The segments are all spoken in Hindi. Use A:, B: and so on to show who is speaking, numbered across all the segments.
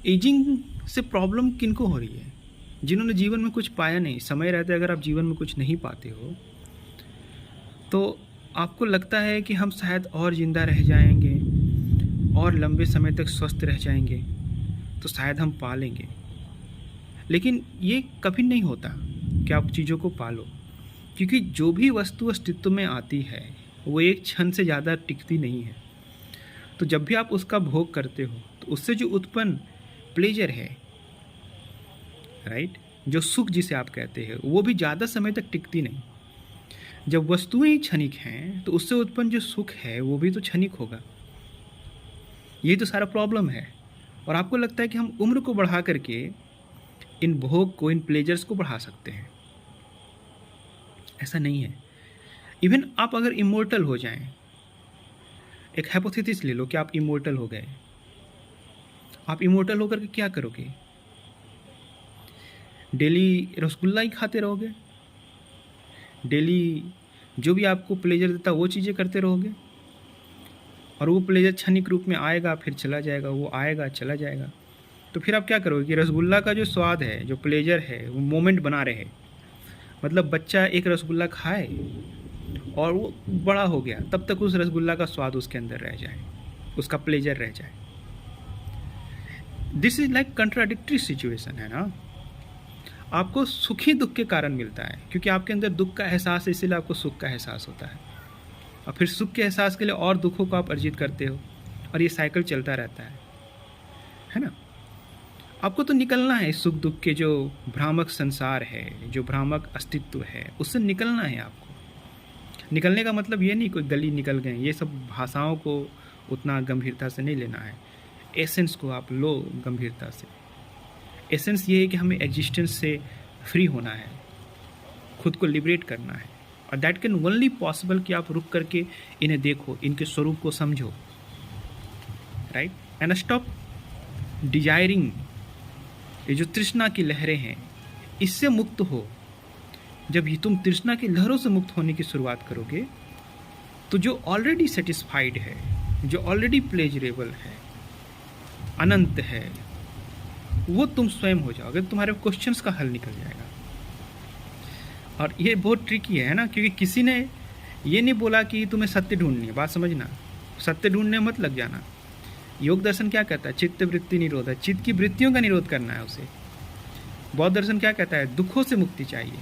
A: एजिंग से प्रॉब्लम किनको हो रही है? जिन्होंने जीवन में कुछ पाया नहीं। समय रहते अगर आप जीवन में कुछ नहीं पाते हो तो आपको लगता है कि हम शायद और ज़िंदा रह जाएंगे और लंबे समय तक स्वस्थ रह जाएंगे तो शायद हम पा लेंगे। लेकिन ये कभी नहीं होता कि आप चीज़ों को पालो, क्योंकि जो भी वस्तु अस्तित्व में आती है वो एक क्षण से ज़्यादा टिकती नहीं है। तो जब भी आप उसका भोग करते हो तो उससे जो उत्पन्न प्लेजर है, राइट, जो सुख जिसे आप कहते हैं, वो भी ज़्यादा समय तक टिकती नहीं। जब वस्तुएं ही क्षणिक हैं तो उससे उत्पन्न जो सुख है वो भी तो क्षणिक होगा। ये तो सारा प्रॉब्लम है। और आपको लगता है कि हम उम्र को बढ़ा करके इन भोग को, इन प्लेजर्स को बढ़ा सकते हैं। ऐसा नहीं है। इवन आप अगर इमोर्टल हो जाएं, एक हाइपोथेसिस ले लो कि आप इमोर्टल हो गए, आप इमोर्टल होकर के क्या करोगे? डेली रसगुल्ला ही खाते रहोगे? डेली जो भी आपको प्लेजर देता वो चीज़ें करते रहोगे? और वो प्लेजर क्षणिक रूप में आएगा फिर चला जाएगा, वो आएगा चला जाएगा। तो फिर आप क्या करोगे कि रसगुल्ला का जो स्वाद है, जो प्लेजर है, वो मोमेंट बना रहे। मतलब बच्चा एक रसगुल्ला खाए और वो बड़ा हो गया, तब तक उस रसगुल्ला का स्वाद उसके अंदर रह जाए, उसका प्लेजर रह जाए। This is like contradictory situation है ना। आपको सुख ही दुख के कारण मिलता है, क्योंकि आपके अंदर दुख का एहसास है, इसीलिए आपको सुख का एहसास होता है। और फिर सुख के एहसास के लिए और दुखों को आप अर्जित करते हो, और ये साइकिल चलता रहता है ना। आपको तो निकलना है इस सुख दुख के जो भ्रामक संसार है, जो भ्रामक अस्तित्व है, उससे निकलना है आपको। निकलने का मतलब ये नहीं कोई गली निकल गए, ये सब भाषाओं को उतना गंभीरता से नहीं लेना है। एसेंस को आप लो गंभीरता से। एसेंस ये है कि हमें एग्जिस्टेंस से फ्री होना है, खुद को लिबरेट करना है। और दैट कैन ओनली पॉसिबल कि आप रुक करके इन्हें देखो, इनके स्वरूप को समझो, राइट, एंड स्टॉप डिजायरिंग। ये जो तृष्णा की लहरें हैं, इससे मुक्त हो। जब ये तुम तृष्णा की लहरों से मुक्त होने की शुरुआत करोगे तो जो ऑलरेडी सेटिस्फाइड है, जो ऑलरेडी प्लेजरेबल है, अनंत है, वो तुम स्वयं हो जाओगे। तुम्हारे क्वेश्चंस का हल निकल जाएगा। और ये बहुत ट्रिकी है ना, क्योंकि किसी ने ये नहीं बोला कि तुम्हें सत्य ढूंढनी है। बात समझना, सत्य ढूंढने मत लग जाना। योग दर्शन क्या कहता है? चित्त वृत्ति निरोध है, चित्त की वृत्तियों का निरोध करना है उसे। बौद्ध दर्शन क्या कहता है? दुखों से मुक्ति चाहिए,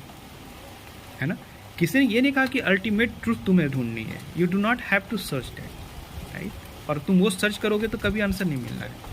A: है ना। किसी ने ये नहीं कहा कि अल्टीमेट ट्रूथ तुम्हें ढूंढनी है। You do not have to search that, right. और तुम वो सर्च करोगे तो कभी आंसर नहीं मिलना है।